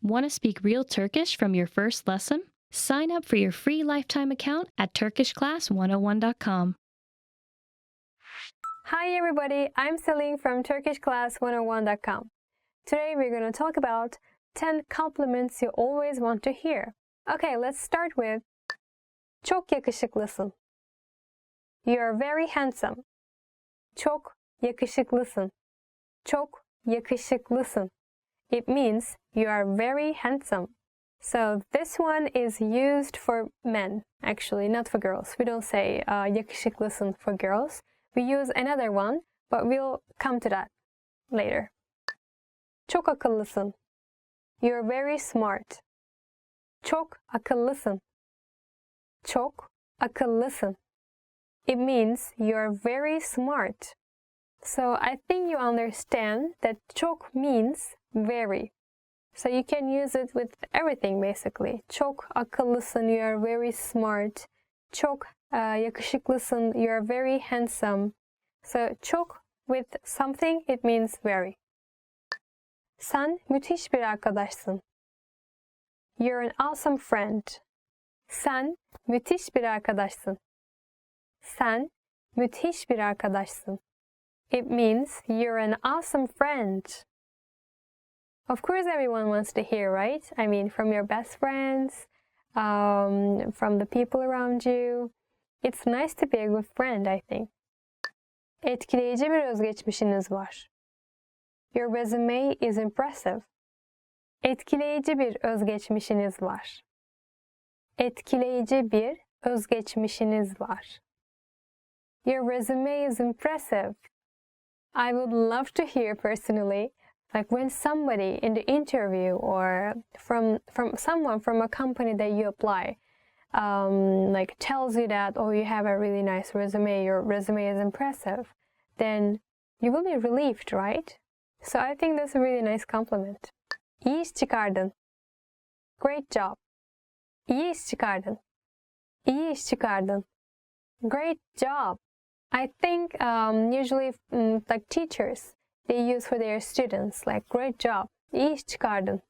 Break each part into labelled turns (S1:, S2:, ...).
S1: Want to speak real Turkish from your first lesson? Sign up for your free lifetime account at turkishclass101.com.
S2: Hi everybody, I'm Celine from turkishclass101.com. Today we're going to talk about 10 compliments you always want to hear. Okay, let's start with çok yakışıklısın. You are very handsome. Çok yakışıklısın. Çok yakışıklısın. It means you are very handsome. So this one is used for men, actually, not for girls. We don't say yakışıklısın for girls. We use another one, but we'll come to that later. Çok akıllısın. You're very smart. Çok akıllısın. Çok akıllısın. It means you're very smart. So I think you understand that çok means very. So you can use it with everything basically. Çok akıllısın, you are very smart. Çok yakışıklısın, you are very handsome. So çok with something, it means very. Sen müthiş bir arkadaşsın. You're an awesome friend. Sen müthiş bir arkadaşsın. Sen müthiş bir arkadaşsın. It means you're an awesome friend. Of course, everyone wants to hear, right? I mean, from your best friends, from the people around you. It's nice to be a good friend, I think. Etkileyici bir özgeçmişiniz var. Your resume is impressive. Etkileyici bir özgeçmişiniz var. Etkileyici bir özgeçmişiniz var. Your resume is impressive. I would love to hear personally, like when somebody in the interview or from someone from a company that you apply, like tells you that, oh, you have a really nice resume, your resume is impressive, then you will be relieved, right? So I think that's a really nice compliment. İyi iş çıkardın. Great job. İyi iş çıkardın. İyi iş çıkardın. Great job. I think usually like teachers, they use for their students like great job. İyi iş çıkardın.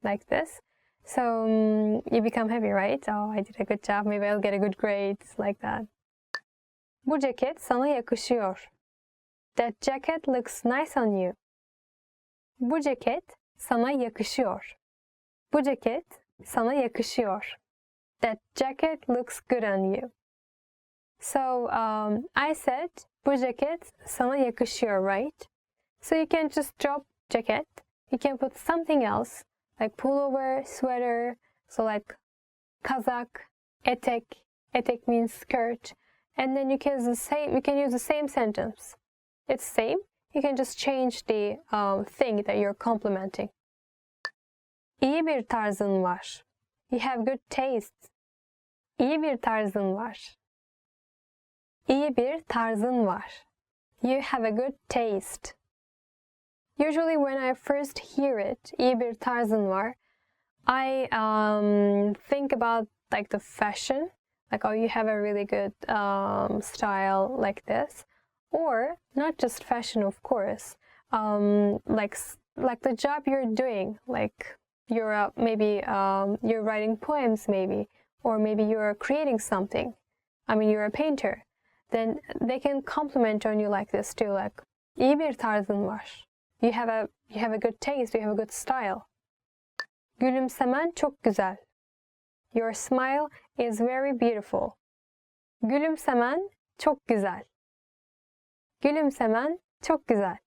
S2: Like this. So you become happy, right? Oh, I did a good job. Maybe I'll get a good grade. Like that. Bu ceket sana yakışıyor. That jacket looks nice on you. Bu ceket sana yakışıyor. Bu ceket sana yakışıyor. That jacket looks good on you. So I said bu ceket sana yakışıyor, right? So you can just drop jacket. You can put something else like pullover, sweater. So like kazak, etek. Etek means skirt. And then you can use the same sentence. It's same. You can just change the thing that you're complimenting. İyi bir tarzın var. You have good taste. İyi bir tarzın var. İyi bir tarzın var. You have a good taste. Usually when I first hear it, iyi bir tarzın var, I think about like the fashion. Like, oh, you have a really good style like this. Or not just fashion, of course. Like the job you're doing. Like you're maybe you're writing poems, maybe, or maybe you're creating something. I mean, you're a painter. Then they can compliment on you like this too. Like, iyi bir tarzın var. You have a good taste. You have a good style. Gülümsemen çok güzel. Your smile is very beautiful. Gülümsemen çok güzel. Gülümsemen çok güzel.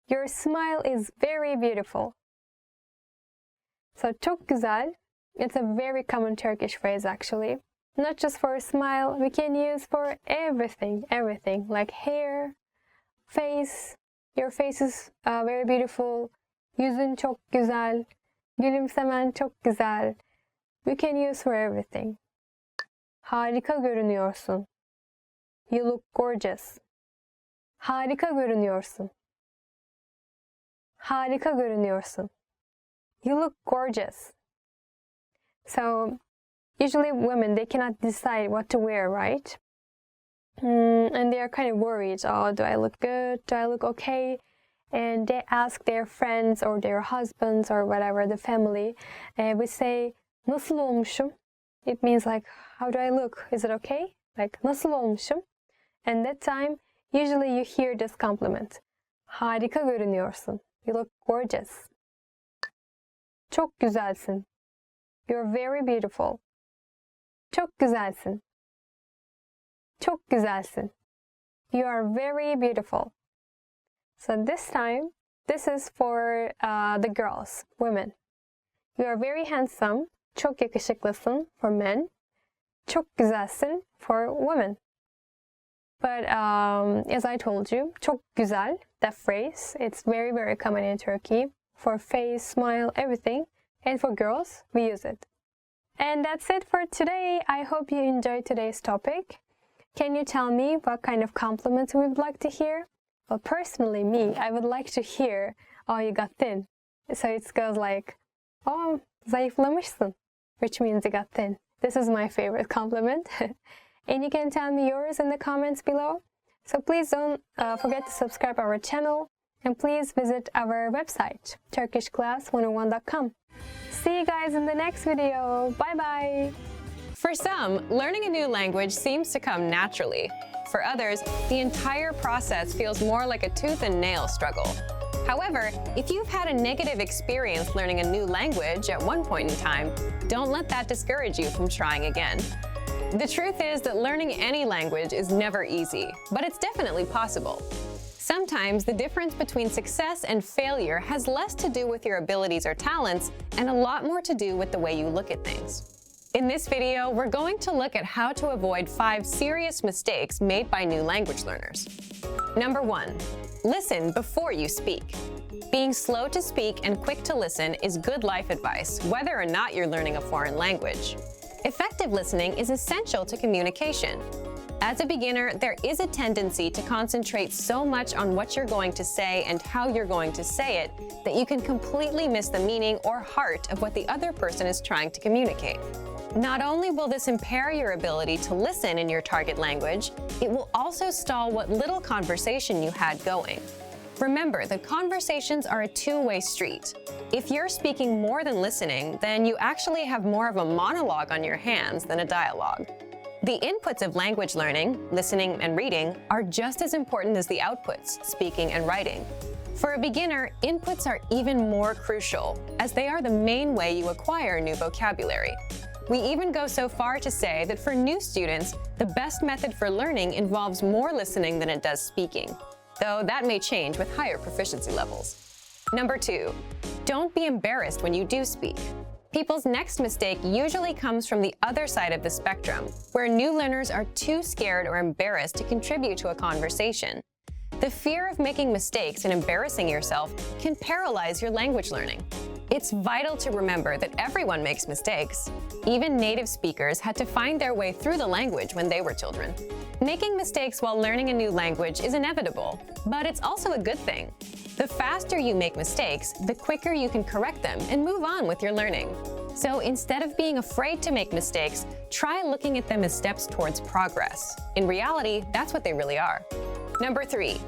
S2: Your smile is very beautiful. So çok güzel, it's a very common Turkish phrase actually. Not just for a smile, we can use for everything, like hair, face. Your face is very beautiful. Yüzün çok güzel. Gülümsemen çok güzel. We can use for everything. Harika görünüyorsun. You look gorgeous. Harika görünüyorsun. Harika görünüyorsun. You look gorgeous. So, usually women, they cannot decide what to wear, right? And they are kind of worried. Oh, do I look good? Do I look okay? and they ask their friends or their husbands or whatever, the family, we say, nasıl olmuşum? It means like, how do I look? Is it okay? Like, nasıl olmuşum? And that time, usually you hear this compliment. Harika görünüyorsun. You look gorgeous. Çok güzelsin. You're very beautiful. Çok güzelsin. Çok güzelsin. You are very beautiful. So this time, this is for the girls, women. You are very handsome. Çok yakışıklısın for men. Çok güzelsin for women. But as I told you, çok güzel, that phrase, it's very, very common in Turkey for face, smile, everything. And for girls, we use it. And that's it for today. I hope you enjoyed today's topic. Can you tell me what kind of compliments we would like to hear? Well, personally, me, I would like to hear, oh, you got thin. So it goes like, oh, zayıflamışsın, which means you got thin. This is my favorite compliment. And you can tell me yours in the comments below. So please don't forget to subscribe our channel. And please visit our website, turkishclass101.com. See you guys in the next video. Bye-bye.
S3: For some, learning a new language seems to come naturally. For others, the entire process feels more like a tooth and nail struggle. However, if you've had a negative experience learning a new language at one point in time, don't let that discourage you from trying again. The truth is that learning any language is never easy, but it's definitely possible. Sometimes the difference between success and failure has less to do with your abilities or talents and a lot more to do with the way you look at things. In this video, we're going to look at how to avoid 5 serious mistakes made by new language learners. Number 1, listen before you speak. Being slow to speak and quick to listen is good life advice, whether or not you're learning a foreign language. Effective listening is essential to communication. As a beginner, there is a tendency to concentrate so much on what you're going to say and how you're going to say it that you can completely miss the meaning or heart of what the other person is trying to communicate. Not only will this impair your ability to listen in your target language, it will also stall what little conversation you had going. Remember that conversations are a two-way street. If you're speaking more than listening, then you actually have more of a monologue on your hands than a dialogue. The inputs of language learning, listening and reading, are just as important as the outputs, speaking and writing. For a beginner, inputs are even more crucial, as they are the main way you acquire new vocabulary. We even go so far to say that for new students, the best method for learning involves more listening than it does speaking, though that may change with higher proficiency levels. Number 2, don't be embarrassed when you do speak. People's next mistake usually comes from the other side of the spectrum, where new learners are too scared or embarrassed to contribute to a conversation. The fear of making mistakes and embarrassing yourself can paralyze your language learning. It's vital to remember that everyone makes mistakes. Even native speakers had to find their way through the language when they were children. Making mistakes while learning a new language is inevitable, but it's also a good thing. The faster you make mistakes, the quicker you can correct them and move on with your learning. So instead of being afraid to make mistakes, try looking at them as steps towards progress. In reality, that's what they really are. Number 3,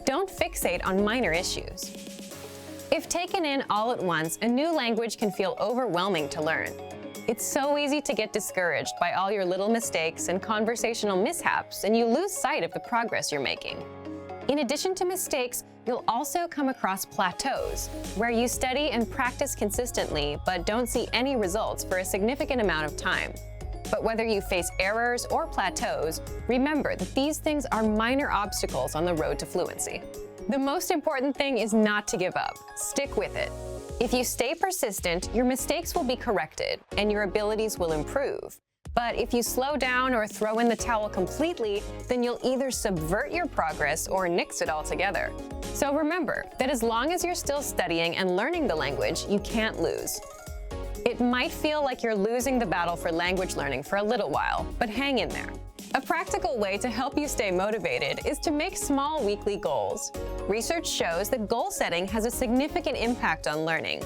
S3: don't fixate on minor issues. If taken in all at once, a new language can feel overwhelming to learn. It's so easy to get discouraged by all your little mistakes and conversational mishaps, and you lose sight of the progress you're making. In addition to mistakes, you'll also come across plateaus, where you study and practice consistently but don't see any results for a significant amount of time. But whether you face errors or plateaus, remember that these things are minor obstacles on the road to fluency. The most important thing is not to give up. Stick with it. If you stay persistent, your mistakes will be corrected and your abilities will improve. But if you slow down or throw in the towel completely, then you'll either subvert your progress or nix it altogether. So remember that as long as you're still studying and learning the language, you can't lose. It might feel like you're losing the battle for language learning for a little while, but hang in there. A practical way to help you stay motivated is to make small weekly goals. Research shows that goal setting has a significant impact on learning.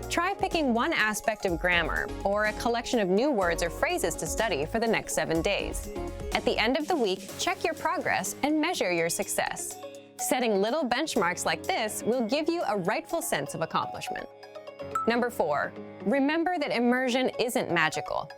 S3: Try picking one aspect of grammar or a collection of new words or phrases to study for the next 7 days. At the end of the week, check your progress and measure your success. Setting little benchmarks like this will give you a rightful sense of accomplishment. Number 4, remember that immersion isn't magical.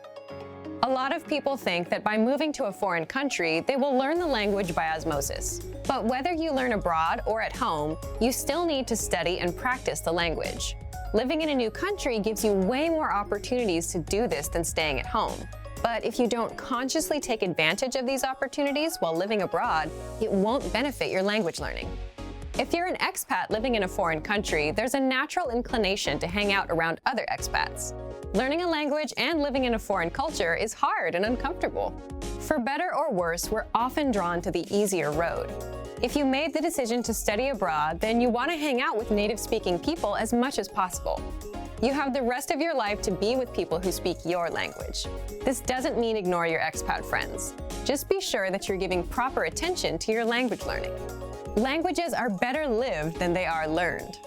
S3: A lot of people think that by moving to a foreign country, they will learn the language by osmosis. But whether you learn abroad or at home, you still need to study and practice the language. Living in a new country gives you way more opportunities to do this than staying at home. But if you don't consciously take advantage of these opportunities while living abroad, it won't benefit your language learning. If you're an expat living in a foreign country, there's a natural inclination to hang out around other expats. Learning a language and living in a foreign culture is hard and uncomfortable. For better or worse, we're often drawn to the easier road. If you made the decision to study abroad, then you want to hang out with native-speaking people as much as possible. You have the rest of your life to be with people who speak your language. This doesn't mean ignore your expat friends. Just be sure that you're giving proper attention to your language learning. Languages are better lived than they are learned.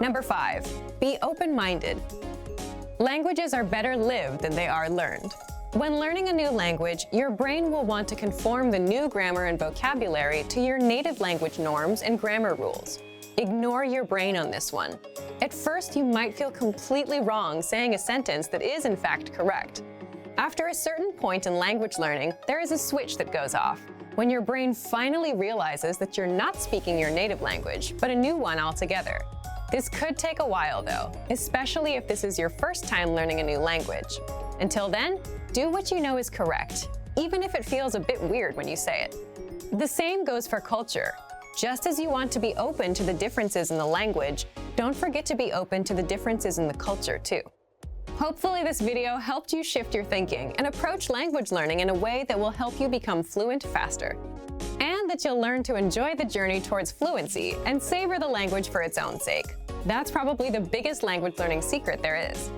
S3: Number 5, be open-minded. Languages are better lived than they are learned. When learning a new language, your brain will want to conform the new grammar and vocabulary to your native language norms and grammar rules. Ignore your brain on this one. At first, you might feel completely wrong saying a sentence that is in fact correct. After a certain point in language learning, there is a switch that goes off, when your brain finally realizes that you're not speaking your native language, but a new one altogether. This could take a while though, especially if this is your first time learning a new language. Until then, do what you know is correct, even if it feels a bit weird when you say it. The same goes for culture. Just as you want to be open to the differences in the language, don't forget to be open to the differences in the culture too. Hopefully this video helped you shift your thinking and approach language learning in a way that will help you become fluent faster. And that you'll learn to enjoy the journey towards fluency and savor the language for its own sake. That's probably the biggest language learning secret there is.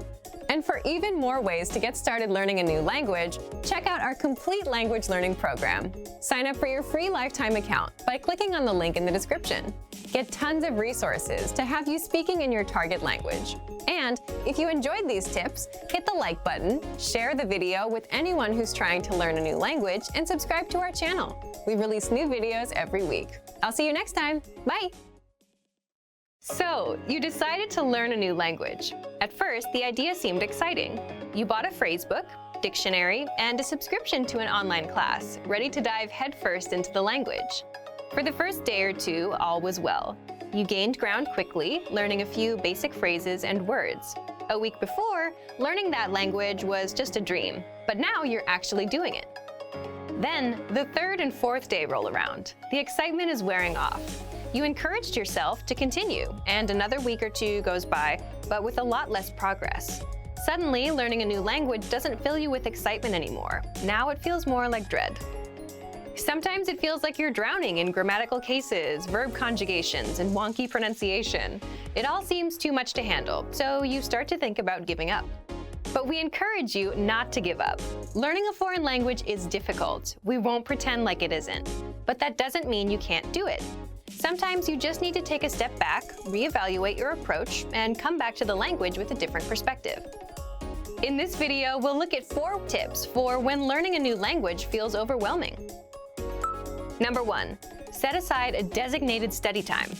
S3: And for even more ways to get started learning a new language, check out our complete language learning program. Sign up for your free lifetime account by clicking on the link in the description. Get tons of resources to have you speaking in your target language. And if you enjoyed these tips, hit the like button, share the video with anyone who's trying to learn a new language, and subscribe to our channel. We release new videos every week. I'll see you next time. Bye! So, you decided to learn a new language. At first, the idea seemed exciting. You bought a phrasebook, dictionary, and a subscription to an online class, ready to dive headfirst into the language. For the first day or two, all was well. You gained ground quickly, learning a few basic phrases and words. A week before, learning that language was just a dream, but now you're actually doing it. Then, the third and fourth day roll around. The excitement is wearing off. You encouraged yourself to continue, and another week or two goes by, but with a lot less progress. Suddenly, learning a new language doesn't fill you with excitement anymore. Now it feels more like dread. Sometimes it feels like you're drowning in grammatical cases, verb conjugations, and wonky pronunciation. It all seems too much to handle, so you start to think about giving up. But we encourage you not to give up. Learning a foreign language is difficult. We won't pretend like it isn't. But that doesn't mean you can't do it. Sometimes you just need to take a step back, reevaluate your approach, and come back to the language with a different perspective. In this video, we'll look at 4 tips for when learning a new language feels overwhelming. Number 1, set aside a designated study time.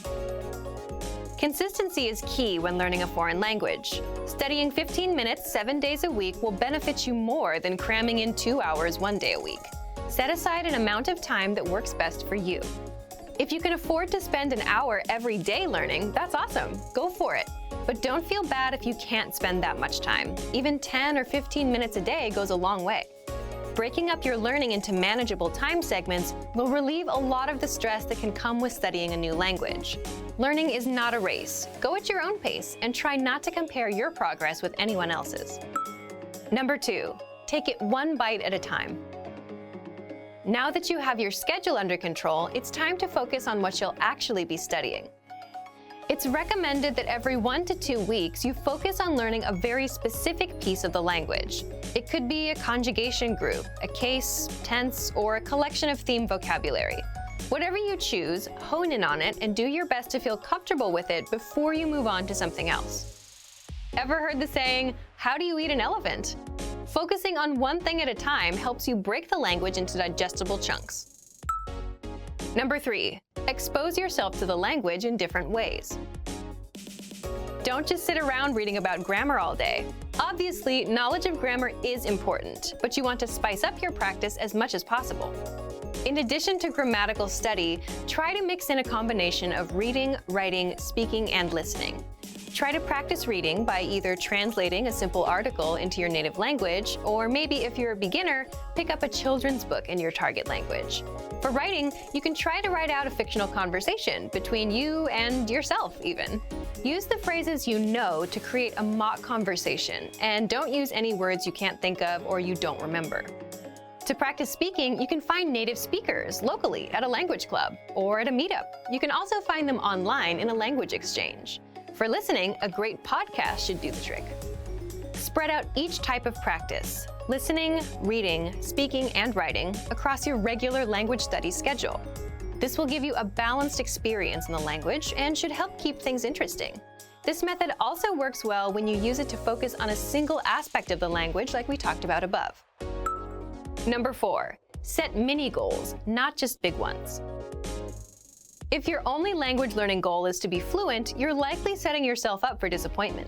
S3: Consistency is key when learning a foreign language. Studying 15 minutes 7 days a week will benefit you more than cramming in 2 hours 1 day a week. Set aside an amount of time that works best for you. If you can afford to spend an hour every day learning, that's awesome. Go for it. But don't feel bad if you can't spend that much time. Even 10 or 15 minutes a day goes a long way. Breaking up your learning into manageable time segments will relieve a lot of the stress that can come with studying a new language. Learning is not a race. Go at your own pace and try not to compare your progress with anyone else's. Number 2, take it one bite at a time. Now that you have your schedule under control, it's time to focus on what you'll actually be studying. It's recommended that every 1 to 2 weeks you focus on learning a very specific piece of the language. It could be a conjugation group, a case, tense, or a collection of theme vocabulary. Whatever you choose, hone in on it and do your best to feel comfortable with it before you move on to something else. Ever heard the saying, "How do you eat an elephant?" Focusing on one thing at a time helps you break the language into digestible chunks. Number 3, expose yourself to the language in different ways. Don't just sit around reading about grammar all day. Obviously, knowledge of grammar is important, but you want to spice up your practice as much as possible. In addition to grammatical study, try to mix in a combination of reading, writing, speaking, and listening. Try to practice reading by either translating a simple article into your native language, or maybe if you're a beginner, pick up a children's book in your target language. For writing, you can try to write out a fictional conversation between you and yourself, even. Use the phrases you know to create a mock conversation, and don't use any words you can't think of or you don't remember. To practice speaking, you can find native speakers locally at a language club or at a meetup. You can also find them online in a language exchange. For listening, a great podcast should do the trick. Spread out each type of practice, listening, reading, speaking, and writing, across your regular language study schedule. This will give you a balanced experience in the language and should help keep things interesting. This method also works well when you use it to focus on a single aspect of the language like we talked about above. Number 4, set mini goals, not just big ones. If your only language learning goal is to be fluent, you're likely setting yourself up for disappointment.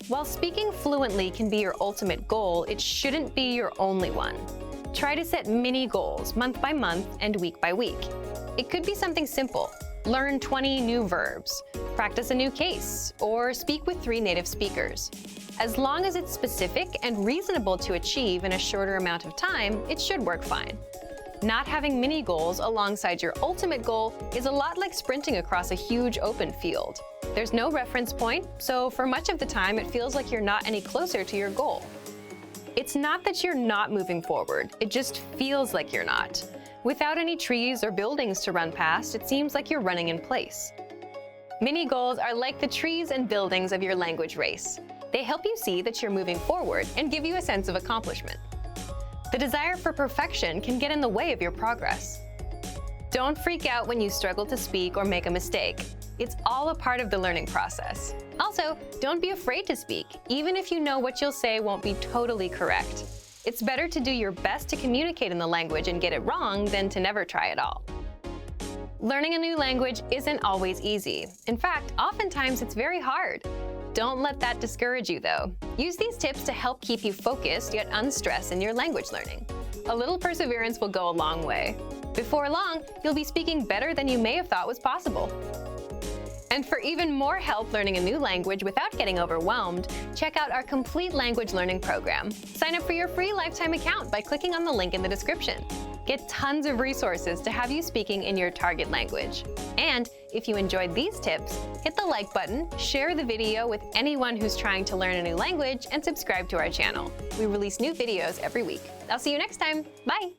S3: While speaking fluently can be your ultimate goal, it shouldn't be your only one. Try to set mini goals month by month and week by week. It could be something simple. Learn 20 new verbs, practice a new case, or speak with 3 native speakers. As long as it's specific and reasonable to achieve in a shorter amount of time, it should work fine. Not having mini goals alongside your ultimate goal is a lot like sprinting across a huge open field. There's no reference point, so for much of the time it feels like you're not any closer to your goal. It's not that you're not moving forward, it just feels like you're not. Without any trees or buildings to run past, it seems like you're running in place. Mini goals are like the trees and buildings of your language race. They help you see that you're moving forward and give you a sense of accomplishment. The desire for perfection can get in the way of your progress. Don't freak out when you struggle to speak or make a mistake. It's all a part of the learning process. Also, don't be afraid to speak, even if you know what you'll say won't be totally correct. It's better to do your best to communicate in the language and get it wrong than to never try at all. Learning a new language isn't always easy. In fact, oftentimes it's very hard. Don't let that discourage you, though. Use these tips to help keep you focused yet unstressed in your language learning. A little perseverance will go a long way. Before long, you'll be speaking better than you may have thought was possible. And for even more help learning a new language without getting overwhelmed, check out our complete language learning program. Sign up for your free lifetime account by clicking on the link in the description. Get tons of resources to have you speaking in your target language. And if you enjoyed these tips, hit the like button, share the video with anyone who's trying to learn a new language, and subscribe to our channel. We release new videos every week. I'll see you next time. Bye!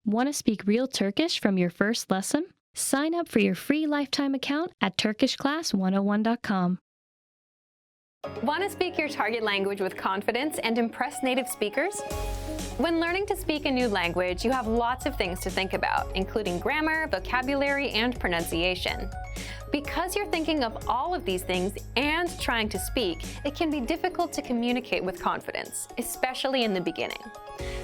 S1: Want to speak real Turkish from your first lesson? Sign up for your free lifetime account at turkishclass101.com.
S3: Want to speak your target language with confidence and impress native speakers? When learning to speak a new language, you have lots of things to think about, including grammar, vocabulary, and pronunciation. Because you're thinking of all of these things and trying to speak, it can be difficult to communicate with confidence, especially in the beginning.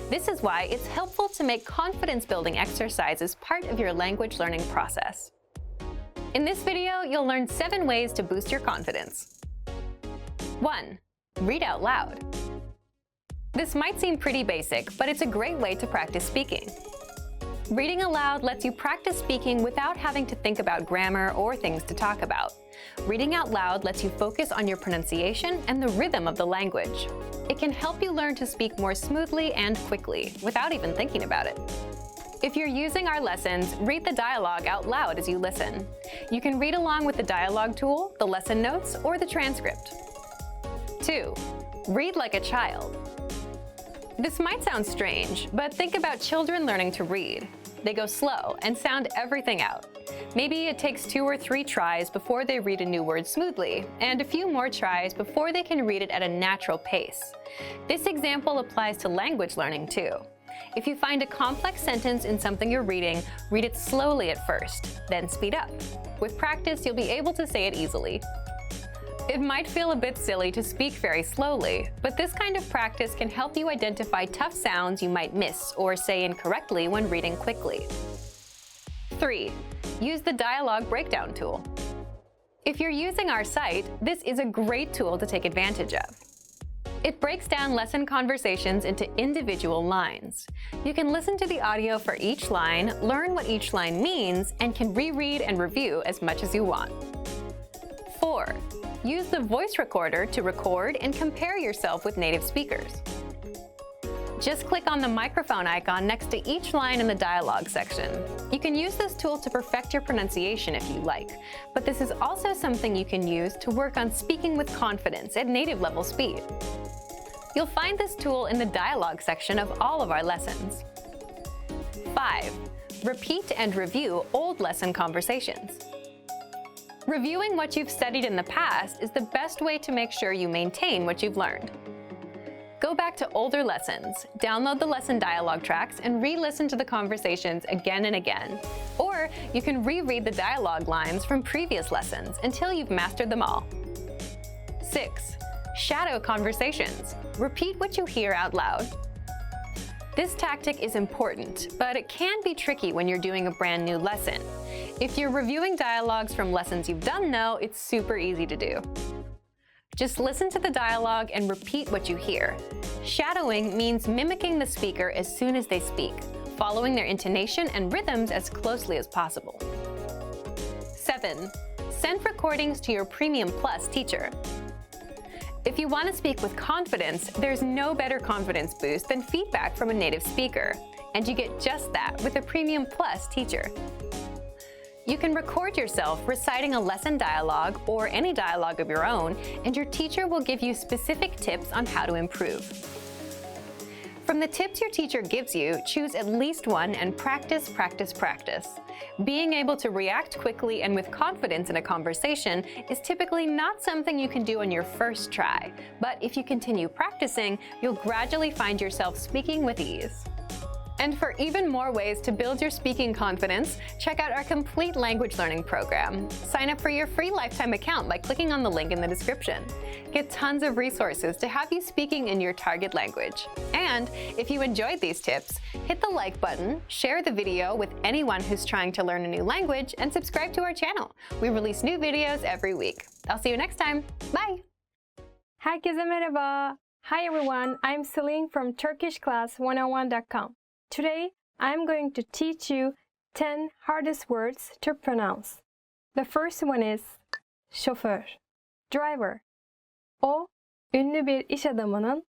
S3: This is why it's helpful to make confidence-building exercises part of your language learning process. In this video, you'll learn 7 ways to boost your confidence. 1. Read out loud. This might seem pretty basic, but it's a great way to practice speaking. Reading aloud lets you practice speaking without having to think about grammar or things to talk about. Reading out loud lets you focus on your pronunciation and the rhythm of the language. It can help you learn to speak more smoothly and quickly, without even thinking about it. If you're using our lessons, read the dialogue out loud as you listen. You can read along with the dialogue tool, the lesson notes, or the transcript. 2. Read like a child. This might sound strange, but think about children learning to read. They go slow and sound everything out. Maybe it takes 2 or 3 tries before they read a new word smoothly, and a few more tries before they can read it at a natural pace. This example applies to language learning too. If you find a complex sentence in something you're reading, read it slowly at first, then speed up. With practice, you'll be able to say it easily. It might feel a bit silly to speak very slowly, but this kind of practice can help you identify tough sounds you might miss or say incorrectly when reading quickly. 3. Use the dialogue breakdown tool. If you're using our site, this is a great tool to take advantage of. It breaks down lesson conversations into individual lines. You can listen to the audio for each line, learn what each line means, and can reread and review as much as you want. 4. Use the voice recorder to record and compare yourself with native speakers. Just click on the microphone icon next to each line in the dialogue section. You can use this tool to perfect your pronunciation if you like, but this is also something you can use to work on speaking with confidence at native level speed. You'll find this tool in the dialogue section of all of our lessons. 5. Repeat and review old lesson conversations. Reviewing what you've studied in the past is the best way to make sure you maintain what you've learned. Go back to older lessons, download the lesson dialogue tracks, and re-listen to the conversations again and again. Or you can reread the dialogue lines from previous lessons until you've mastered them all. 6. Shadow conversations. Repeat what you hear out loud. This tactic is important, but it can be tricky when you're doing a brand new lesson. If you're reviewing dialogues from lessons you've done though, it's super easy to do. Just listen to the dialogue and repeat what you hear. Shadowing means mimicking the speaker as soon as they speak, following their intonation and rhythms as closely as possible. 7. Send recordings to your Premium Plus teacher. If you want to speak with confidence, there's no better confidence boost than feedback from a native speaker, and you get just that with a Premium Plus teacher. You can record yourself reciting a lesson dialogue or any dialogue of your own, and your teacher will give you specific tips on how to improve. From the tips your teacher gives you, choose at least one and practice, practice, practice. Being able to react quickly and with confidence in a conversation is typically not something you can do on your first try, but if you continue practicing, you'll gradually find yourself speaking with ease. And for even more ways to build your speaking confidence, check out our complete language learning program. Sign up for your free lifetime account by clicking on the link in the description. Get tons of resources to have you speaking in your target language. And if you enjoyed these tips, hit the like button, share the video with anyone who's trying to learn a new language, and subscribe to our channel. We release new videos every week. I'll see you next time. Bye!
S2: Herkese merhaba. Hi everyone, I'm Celine from turkishclass101.com. Today, I'm going to teach you 10 hardest words to pronounce. The first one is şoför, driver. O, ünlü bir iş adamının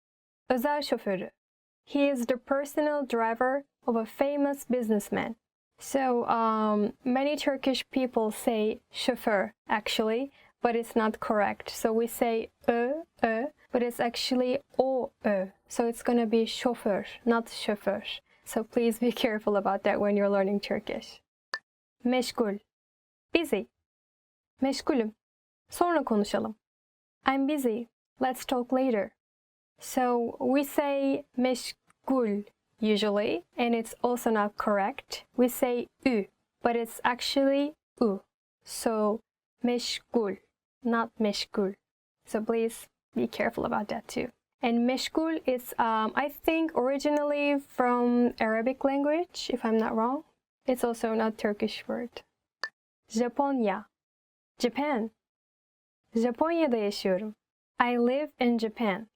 S2: özel şoförü. He is the personal driver of a famous businessman. So, many Turkish people say şoför, actually, but it's not correct. So we say but it's actually o, So it's going to be şoför, not şoför. So please be careful about that when you're learning Turkish. Meşgul, busy. Meşgulüm. Sonra konuşalım. I'm busy. Let's talk later. So we say meşgul usually, and it's also not correct. We say ü, but it's actually u. So meşgul, not meşgul. So please be careful about that too. And meşgul is, I think, originally from Arabic language, if I'm not wrong. It's also not Turkish word. Japonya, Japan. Japonya'da yaşıyorum. I live in Japan.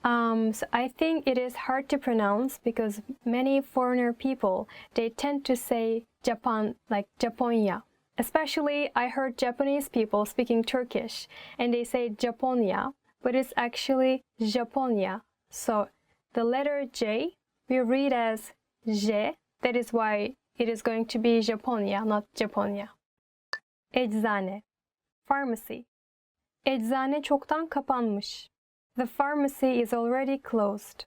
S2: So I think it is hard to pronounce because many foreigner people, they tend to say Japan like Japonya. Especially, I heard Japanese people speaking Turkish, and they say Japonya, but it's actually Japonya. So the letter J we read as J. That is why it is going to be Japonya, not Japonya. Eczane, pharmacy. Eczane çoktan kapanmış. The pharmacy is already closed.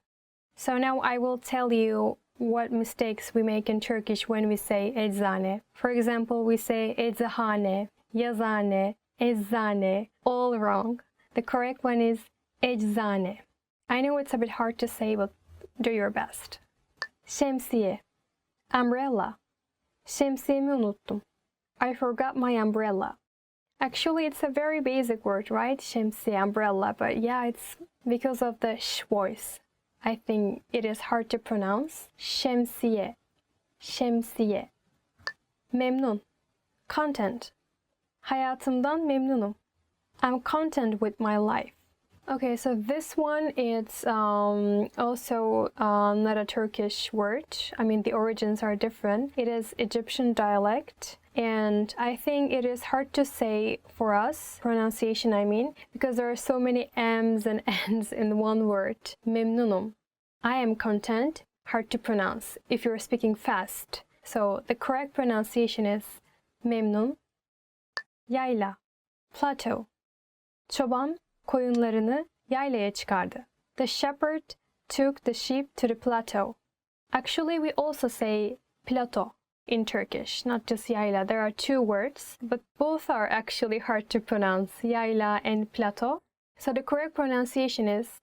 S2: So now I will tell you what mistakes we make in Turkish when we say eczane. For example, we say eczahane, yazane, eczane, all wrong. The correct one is eczane. I know it's a bit hard to say, but do your best. Şemsiye, umbrella. Şemsiyemi unuttum. I forgot my umbrella. Actually, it's a very basic word, right? Şemsiye, umbrella. But yeah, it's because of the sh voice. I think it is hard to pronounce. Şemsiye, şemsiye. Memnun. Content. Hayatımdan memnunum. I'm content with my life. Okay, so this one is also not a Turkish word. I mean, the origins are different. It is Egyptian dialect. And I think it is hard to say for us, pronunciation I mean, because there are so many M's and N's in one word. Memnunum. I am content, hard to pronounce if you're speaking fast. So the correct pronunciation is memnun. Yayla, plateau. Çoban koyunlarını yaylaya çıkardı. The shepherd took the sheep to the plateau. Actually, we also say plateau in Turkish, not just yayla. There are two words, but both are actually hard to pronounce, yayla and plateau. So the correct pronunciation is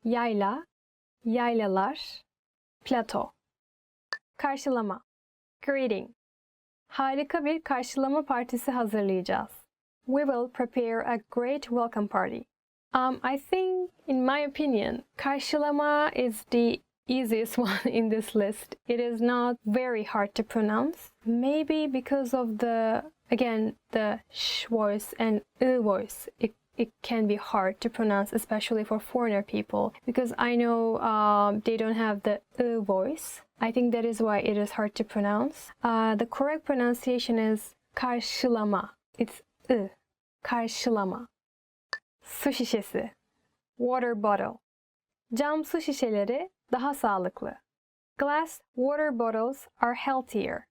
S2: yayla, yaylalar, plateau. Karşılama, greeting. Harika bir karşılama partisi hazırlayacağız. We will prepare a great welcome party. I think, in my opinion, karşılama is the easiest one in this list. It is not very hard to pronounce. Maybe because of the sh voice and voice. It can be hard to pronounce, especially for foreigner people, because I know they don't have the voice. I think that is why it is hard to pronounce. The correct pronunciation is karşılama. It's karşılama. Su şişesi. Water bottle. Cam su şişeleri daha sağlıklı. Glass water bottles are healthier.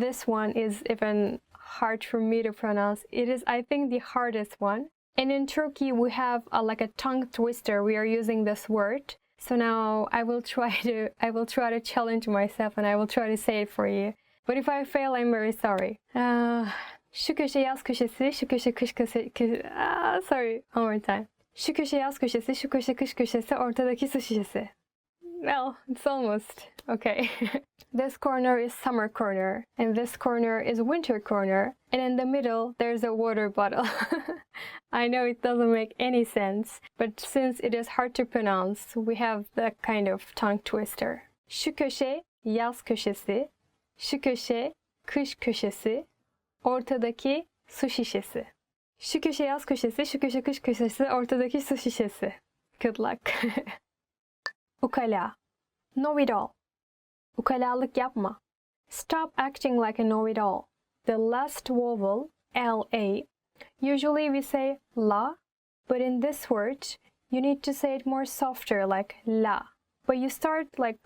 S2: This one is even hard for me to pronounce. It is, I think, the hardest one. And in Turkey, we have like a tongue twister. We are using this word. So now I will try to challenge myself and I will try to say it for you. But if I fail, I'm very sorry. Şu köşe yaz köşesi, şu köşe kış köşesi. Sorry, one more time. Şu köşe yaz köşesi, şu köşe kış köşesi, ortadaki su şişesi. Well, it's almost. Okay. This corner is summer corner, and this corner is winter corner, and in the middle there's a water bottle. I know it doesn't make any sense, but since it is hard to pronounce, we have that kind of tongue twister. Şu köşe yaz köşesi, şu köşe kış köşesi, ortadaki su şişesi. Şu köşe yaz köşesi, şu köşe kış köşesi, ortadaki su şişesi. Good luck. Ukala. Know-it-all. Ukalalık yapma. Stop acting like a know-it-all. The last vowel, la, usually we say la, but in this word, you need to say it more softer, like la. But you start like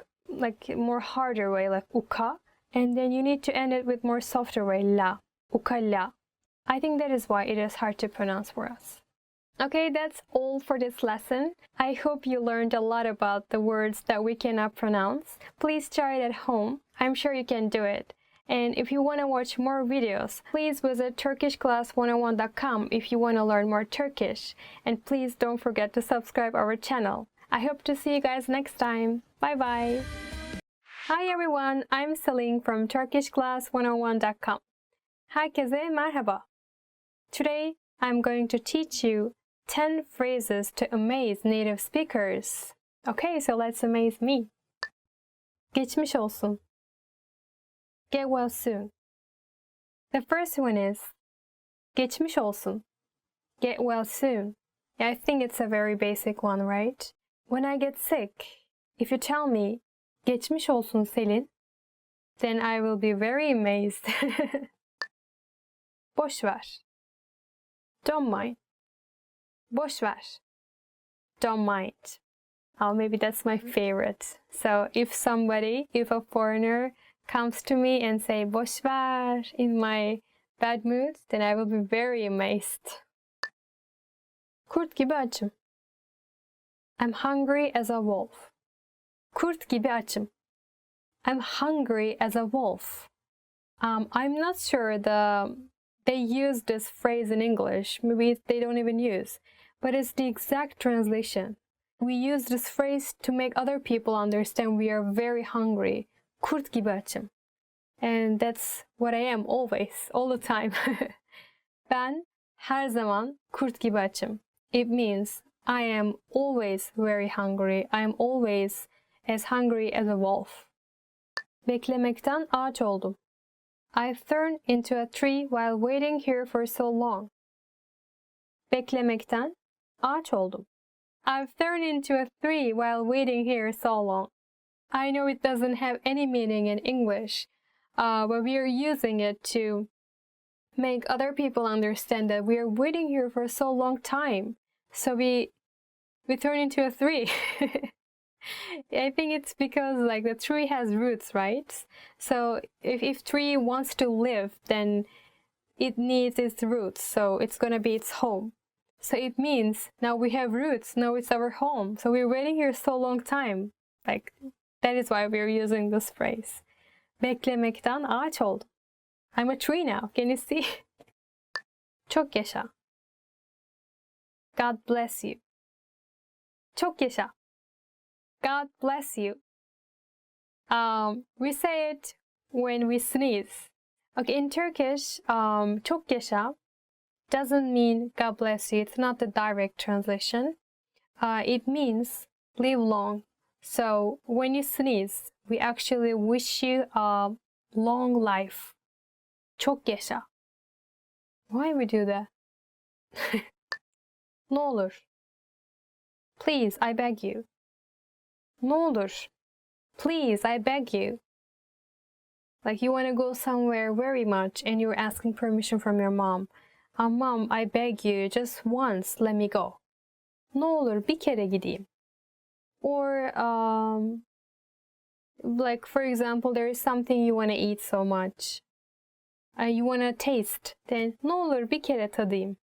S2: more harder way, like uka, and then you need to end it with more softer way, la. Ukala. I think that is why it is hard to pronounce for us. Okay, that's all for this lesson. I hope you learned a lot about the words that we cannot pronounce. Please try it at home. I'm sure you can do it. And if you want to watch more videos, please visit turkishclass101.com if you want to learn more Turkish. And please don't forget to subscribe our channel. I hope to see you guys next time. Bye bye. Hi everyone, I'm Celine from turkishclass101.com. Herkese merhaba. Today, I'm going to teach you 10 phrases to amaze native speakers. Okay, so let's amaze me. Geçmiş olsun. Get well soon. The first one is geçmiş olsun. Get well soon. Yeah, I think it's a very basic one, right? When I get sick, if you tell me geçmiş olsun Selin, then I will be very amazed. Boş ver. Don't mind. Boş ver. Don't mind. Oh, maybe that's my favorite. So if a foreigner comes to me and say boş ver in my bad mood, then I will be very amazed. Kurt gibi açım. I'm hungry as a wolf. Kurt gibi açım. I'm hungry as a wolf. I'm not sure they use this phrase in English. Maybe they don't even use. But it's the exact translation. We use this phrase to make other people understand we are very hungry. Kurt gibi açım. And that's what I am always, all the time. Ben her zaman kurt gibi açım. It means I am always very hungry. I am always as hungry as a wolf. Beklemekten ağaç oldum. I've turned into a tree while waiting here for so long. Beklemekten ağaç oldum. I've turned into a tree while waiting here so long. I know it doesn't have any meaning in English, but we are using it to make other people understand that we are waiting here for so long time. So we turn into a tree. I think it's because like the tree has roots, right? So if tree wants to live, then it needs its roots. So it's gonna be its home. So it means now we have roots. Now it's our home. So we're waiting here so long time. Like that is why we're using this phrase. Beklemekten ağaç oldum. I'm a tree now. Can you see? Çok yaşa. God bless you. Çok yaşa. God bless you. We say it when we sneeze. Okay, in Turkish, çok yaşa doesn't mean God bless you. It's not the direct translation. It means live long. So when you sneeze, we actually wish you a long life. Çok yaşa. Why we do that? Ne olur. Please, I beg you. Ne olur. Please, I beg you. Like you want to go somewhere very much and you're asking permission from your mom. Mom, I beg you, just once, let me go. Ne olur bir kere gideyim. Or, like for example, there is something you want to eat so much. You want to taste. Then, ne olur bir kere tadayım.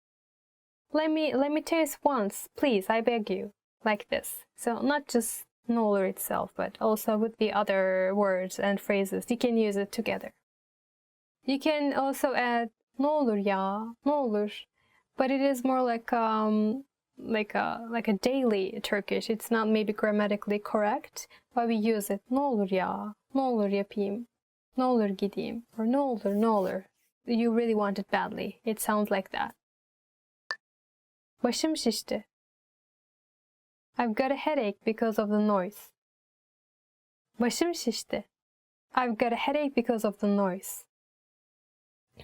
S2: Let me taste once, please, I beg you. Like this. So not just ne olur itself, but also with the other words and phrases. You can use it together. You can also add ne olur ya, ne olur, but it is more like a daily Turkish. It's not maybe grammatically correct, but we use it. Ne olur ya, ne olur yapayım, ne olur gideyim, or ne olur, ne olur. You really want it badly. It sounds like that. Başım şişti. I've got a headache because of the noise. Başım şişti. I've got a headache because of the noise.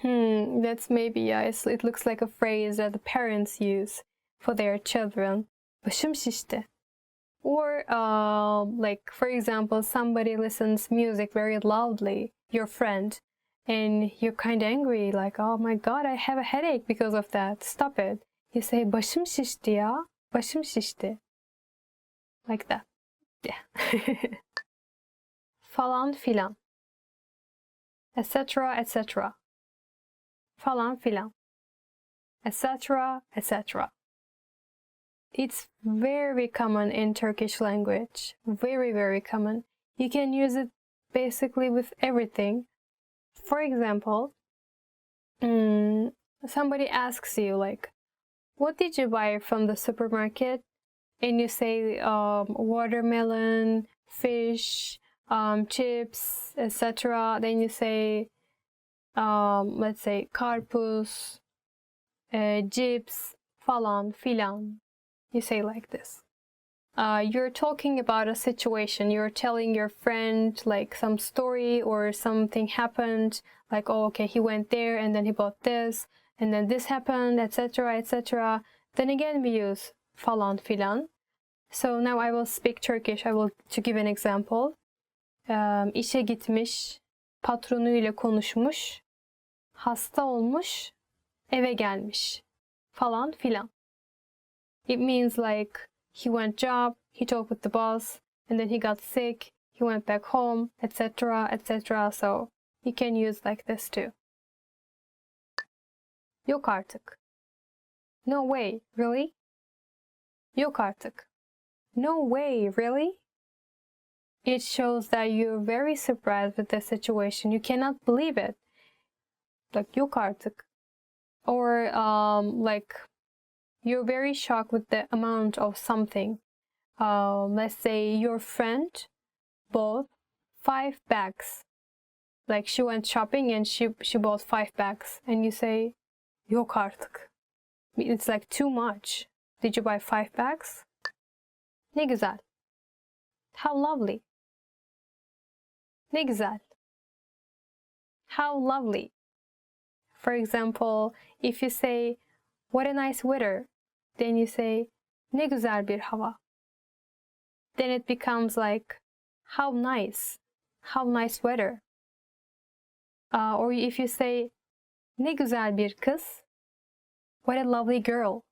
S2: That's maybe, it looks like a phrase that the parents use for their children. Başım şişti. Or, like, for example, somebody listens music very loudly, your friend, and you're kind of angry, like, oh my god, I have a headache because of that. Stop it. You say, başım şişti ya, başım şişti. Like that. Yeah. Falan filan. Etc., etc. Falan filan. Etc., etc. It's very common in Turkish language. Very, very common. You can use it basically with everything. For example, somebody asks you, like, what did you buy from the supermarket? And you say watermelon, fish, chips, etc. Then you say, let's say, karpuz, cips, falan, filan. You say like this. You're talking about a situation. You're telling your friend like some story or something happened. Like, oh, okay, he went there and then he bought this and then this happened, etc., etc. Then again, we use falan filan. So now I will speak Turkish. To give an example. İşe gitmiş, patronuyla konuşmuş, hasta olmuş, eve gelmiş, falan filan. It means like he went job, he talked with the boss, and then he got sick, he went back home, etc., etc. So you can use like this too. Yok artık. No way, really? Yok artık. No way, really? It shows that you're very surprised with the situation. You cannot believe it. Like, yok artık. Or, like, you're very shocked with the amount of something. Let's say your friend bought 5 bags. Like, she went shopping and she bought 5 bags. And you say, yok artık. It's like too much. Did you buy 5 bags? Ne güzel. How lovely. Ne güzel. how lovely. For example, if you say, what a nice weather, then you say, ne güzel bir hava. Then it becomes like, how nice weather. Or if you say, ne güzel bir kız, what a lovely girl.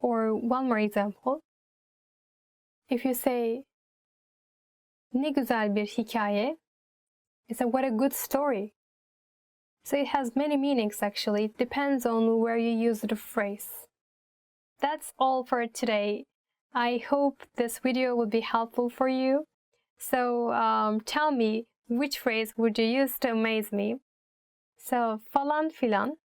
S2: Or one more example. If you say, ne güzel bir hikaye, it's a what a good story. So it has many meanings actually. It depends on where you use the phrase. That's all for today. I hope this video will be helpful for you. So tell me, which phrase would you use to amaze me? So falan filan,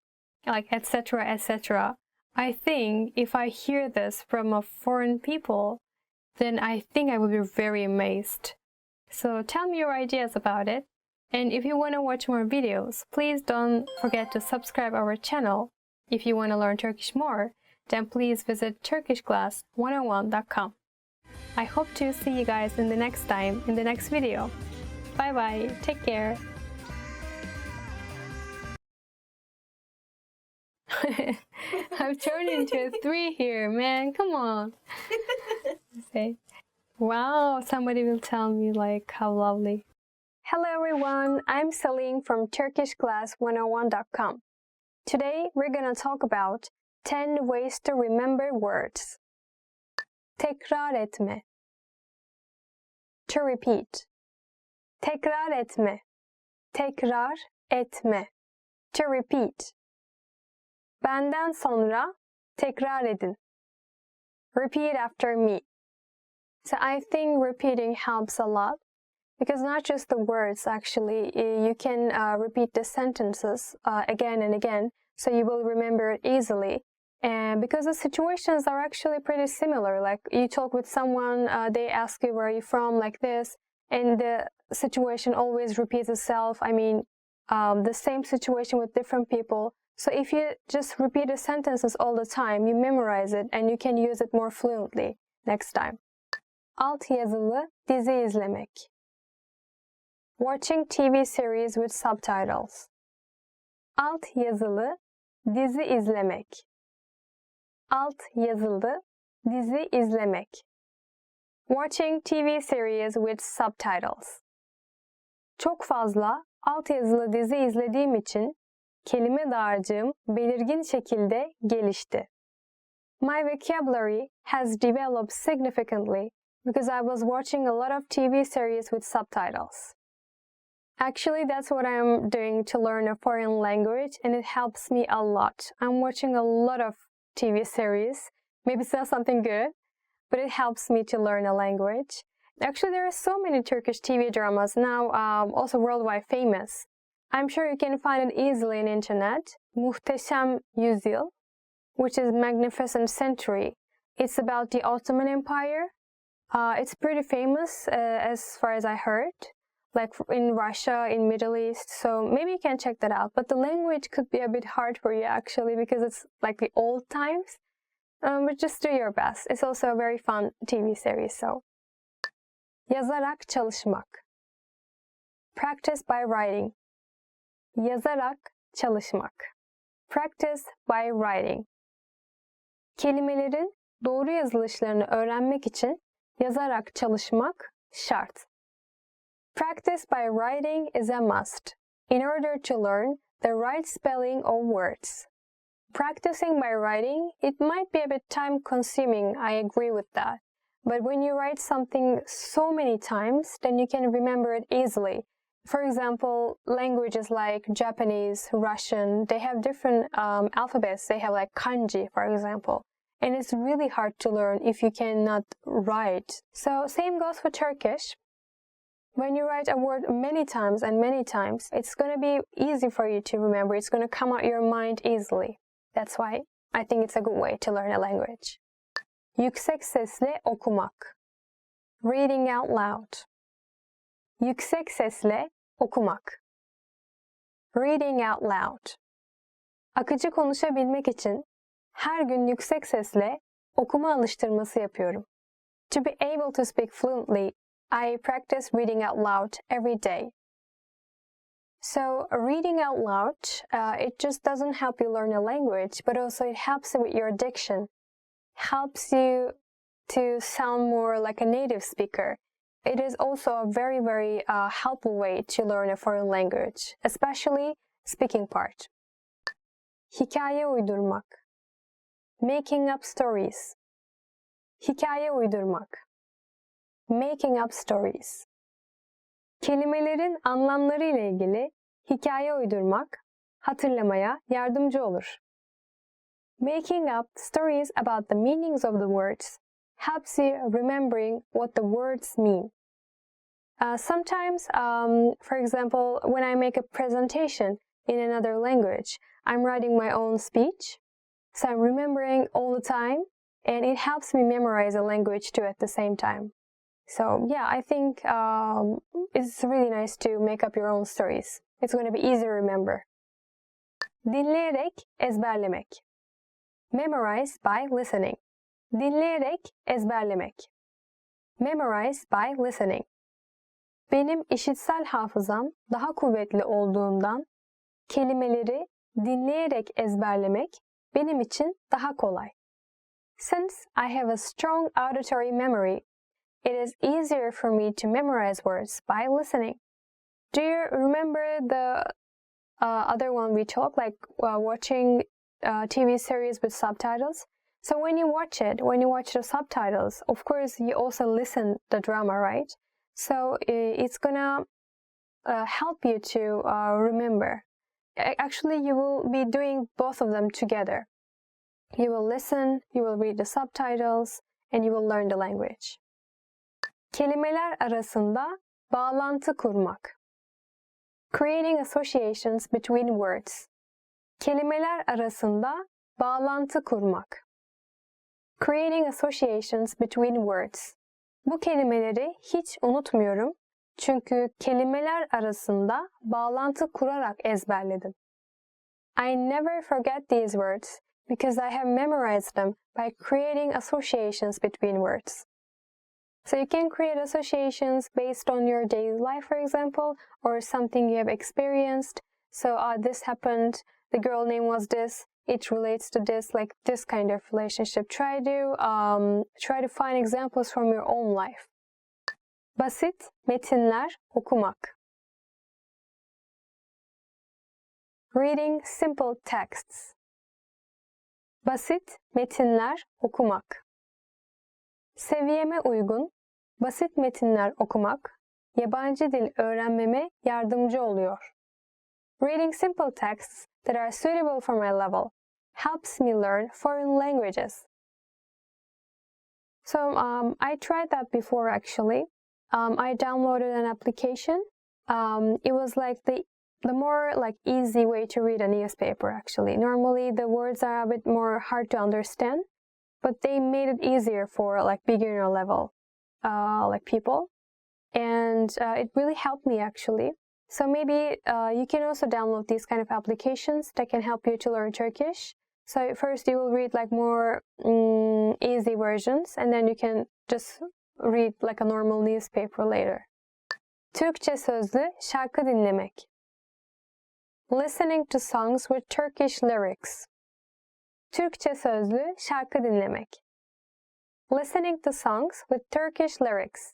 S2: like etc. etc. I think if I hear this from a foreign people, then I think I will be very amazed. So tell me your ideas about it. And if you want to watch more videos, please don't forget to subscribe our channel. If you want to learn Turkish more, then please visit turkishclass101.com. I hope to see you guys in the next time, in the next video. Bye bye, take care. I've turned into a 3 here, man, come on. Say, wow, somebody will tell me like how lovely. Hello everyone, I'm Celine from turkishclass101.com. Today we're gonna talk about 10 ways to remember words. Tekrar etme. To repeat. Tekrar etme. Tekrar etme. To repeat. Benden sonra tekrar edin. Repeat after me. So I think repeating helps a lot. Because not just the words, actually, you can repeat the sentences again and again, so you will remember it easily. And because the situations are actually pretty similar, like you talk with someone, they ask you where are you from, like this, and the situation always repeats itself. I mean, the same situation with different people. So if you just repeat the sentences all the time, you memorize it and you can use it more fluently next time. Alt yazılı dizi izlemek. Watching TV series with subtitles. Alt yazılı dizi izlemek. Alt yazılı dizi izlemek. Watching TV series with subtitles. Çok fazla alt yazılı dizi izlediğim için kelime dağarcığım belirgin şekilde gelişti. My vocabulary has developed significantly because I was watching a lot of TV series with subtitles. Actually, that's what I'm doing to learn a foreign language, and it helps me a lot. I'm watching a lot of TV series. Maybe it's not something good, but it helps me to learn a language. Actually, there are so many Turkish TV dramas now, also worldwide famous. I'm sure you can find it easily on the internet. Muhteşem Yüzyıl, which is Magnificent Century. It's about the Ottoman Empire. It's pretty famous as far as I heard. Like in Russia, in Middle East, so maybe you can check that out. But the language could be a bit hard for you actually because it's like the old times. But just do your best. It's also a very fun TV series, so. Yazarak çalışmak. Practice by writing. Yazarak çalışmak. Practice by writing. Kelimelerin doğru yazılışlarını öğrenmek için yazarak çalışmak şart. Practice by writing is a must in order to learn the right spelling of words. Practicing by writing, it might be a bit time-consuming, I agree with that. But when you write something so many times, then you can remember it easily. For example, languages like Japanese, Russian, they have different alphabets. They have like kanji, for example. And it's really hard to learn if you cannot write. So same goes for Turkish. When you write a word many times, it's going to be easy for you to remember. It's going to come out your mind easily. That's why I think it's a good way to learn a language. Yüksek sesle okumak. Reading out loud. Yüksek sesle okumak. Reading out loud. Akıcı konuşabilmek için her gün yüksek sesle okuma alıştırması yapıyorum. To be able to speak fluently, I practice reading out loud every day. So reading out loud, it just doesn't help you learn a language, but also it helps you with your diction, helps you to sound more like a native speaker. It is also a very, very helpful way to learn a foreign language, especially speaking part. Hikaye uydurmak. Making up stories. Hikaye uydurmak. Making up stories. Kelimelerin anlamları ile ilgili hikaye uydurmak, hatırlamaya yardımcı olur. Making up stories about the meanings of the words helps you remembering what the words mean. Sometimes, for example, when I make a presentation in another language, I'm writing my own speech, so I'm remembering all the time, and it helps me memorize a language too at the same time. So yeah, I think it's really nice to make up your own stories. It's going to be easy to remember. Dinleyerek ezberlemek. Memorize by listening. Dinleyerek ezberlemek. Memorize by listening. Benim işitsel hafızam daha kuvvetli olduğundan kelimeleri dinleyerek ezberlemek benim için daha kolay. Since I have a strong auditory memory, it is easier for me to memorize words by listening. Do you remember the other one we talked, like watching TV series with subtitles? So when you watch the subtitles, of course you also listen the drama, right? So it's gonna help you to remember. Actually, you will be doing both of them together. You will listen, you will read the subtitles, and you will learn the language. Kelimeler arasında bağlantı kurmak. Creating associations between words. Kelimeler arasında bağlantı kurmak. Creating associations between words. Bu kelimeleri hiç unutmuyorum çünkü kelimeler arasında bağlantı kurarak ezberledim. I never forget these words because I have memorized them by creating associations between words. So you can create associations based on your daily life, for example, or something you have experienced. So this happened, the girl name was this, it relates to this, like this kind of relationship. Try to find examples from your own life. Basit metinler okumak. Reading simple texts. Basit metinler okumak. Seviyeme uygun, basit metinler okumak, yabancı dil öğrenmeme yardımcı oluyor. Reading simple texts that are suitable for my level helps me learn foreign languages. So I tried that before actually. I downloaded an application. It was like the more like easy way to read a newspaper actually. Normally the words are a bit more hard to understand, but they made it easier for like beginner level like people, and it really helped me actually. So maybe you can also download these kind of applications that can help you to learn Turkish. So first you will read like more easy versions, and then you can just read like a normal newspaper later. Türkçe sözlü şarkı dinlemek. Listening to songs with Turkish lyrics. Türkçe sözlü şarkı dinlemek. Listening to songs with Turkish lyrics.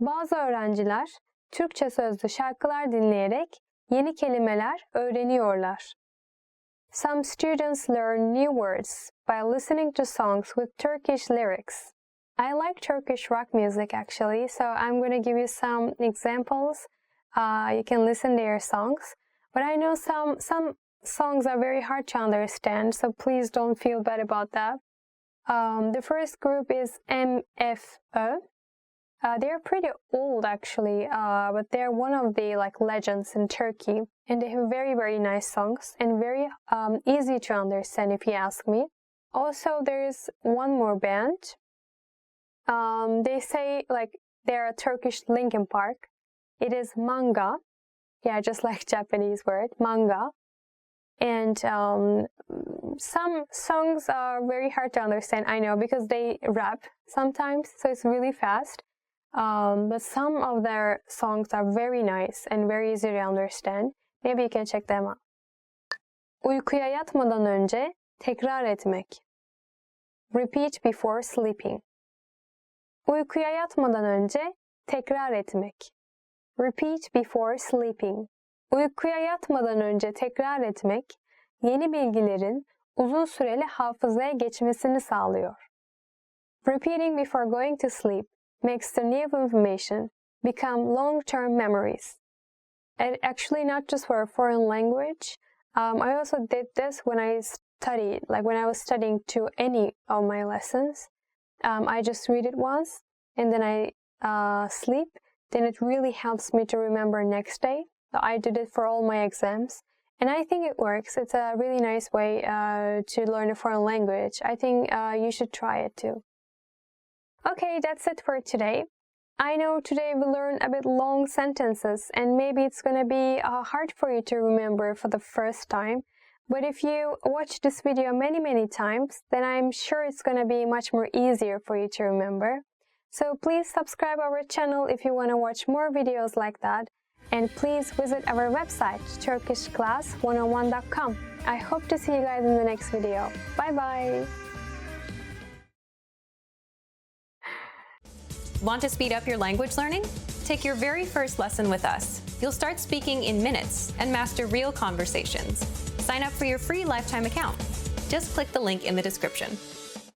S2: Bazı öğrenciler Türkçe sözlü şarkılar dinleyerek yeni kelimeler öğreniyorlar. Some students learn new words by listening to songs with Turkish lyrics. I like Turkish rock music actually, so I'm going to give you some examples. You can listen to their songs, but I know some songs are very hard to understand, so please don't feel bad about that. The first group is MFÖ. They're pretty old actually, but they're one of the like legends in Turkey, and they have very, very nice songs and very easy to understand if you ask me. Also, there's one more band. They say like they're a Turkish Linkin Park. It is manga. Yeah, just like Japanese word, manga. And some songs are very hard to understand, I know, because they rap sometimes, so it's really fast. but some of their songs are very nice and very easy to understand. Maybe you can check them out. Uykuya yatmadan önce tekrar etmek. Repeat before sleeping. Uykuya yatmadan önce tekrar etmek. Repeat before sleeping. Uykuya yatmadan önce tekrar etmek, yeni bilgilerin uzun süreli hafızaya geçmesini sağlıyor. Repeating before going to sleep makes the new information become long-term memories. And actually not just for a foreign language, I also did this when I studied, like when I was studying to any of my lessons. I just read it once and then I sleep. Then it really helps me to remember next day. So I did it for all my exams. And I think it works. It's a really nice way to learn a foreign language. I think you should try it too. Okay, that's it for today. I know today we learned a bit long sentences and maybe it's going to be hard for you to remember for the first time. But if you watch this video many times, then I'm sure it's going to be much more easier for you to remember. So please subscribe our channel if you want to watch more videos like that. And please visit our website, turkishclass101.com. I hope to see you guys in the next video. Bye bye!
S3: Want to speed up your language learning? Take your very first lesson with us. You'll start speaking in minutes and master real conversations. Sign up for your free lifetime account. Just click the link in the description.